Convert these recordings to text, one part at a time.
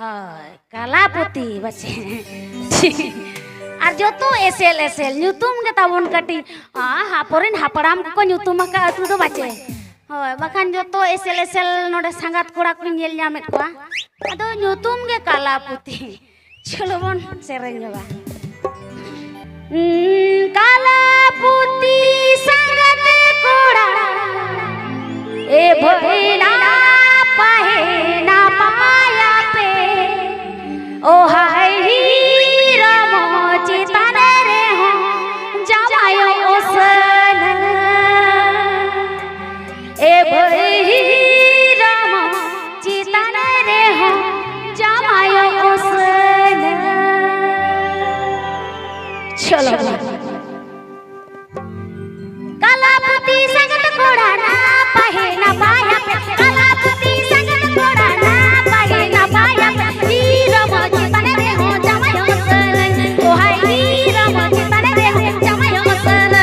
হয় কালাপতি বাছে আর যত এসেল এসেল nyutum ge tabon kati haporin haparam ko nyutum ka atu do bace হয় bakan joto esel esel node sangat kora ko nyel nyamet ko ado nyutum ge kalaputi cholo bon sereng ba kalaputi sangat kora e bhoina pahena papaya pe o hai ramo chitane re ho jamayo osan e bhai ramo chitane re ho jamayo osan chalo kalaputi sangat koda na pahena paya pe kalaputi sangat koda na pahena paya pe ramo chitane re ho jamayo osan o hai ramo chitane re ho jamayo osan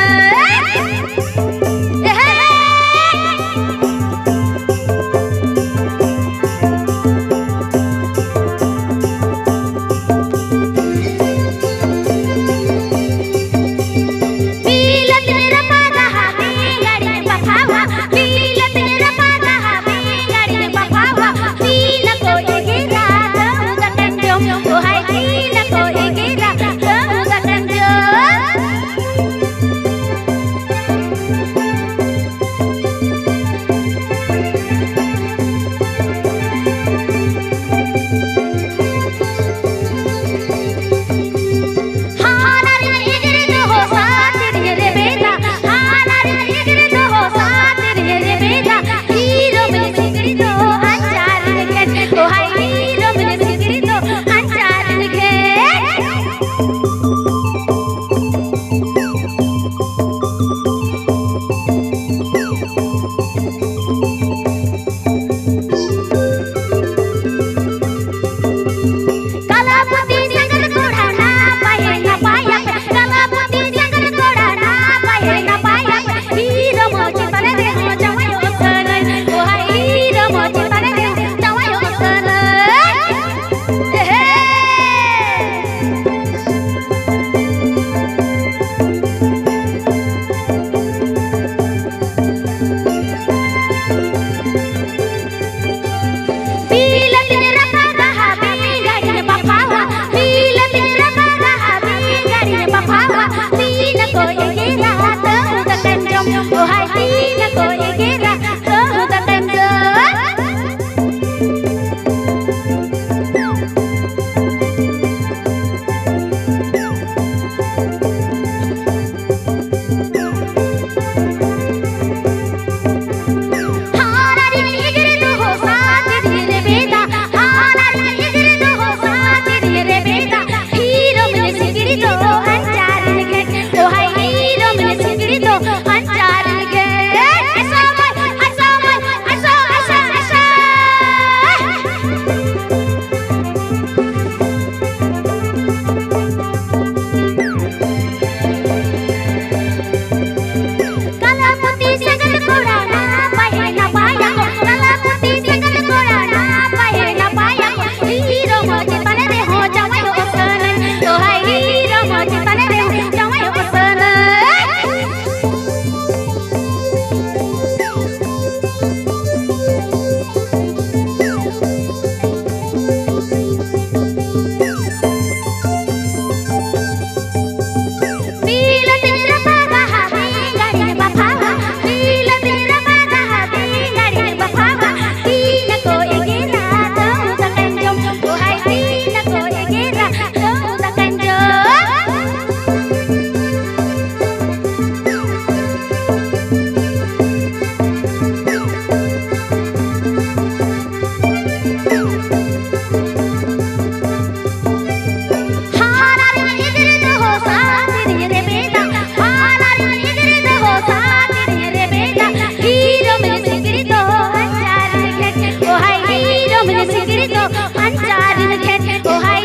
Oh, hi.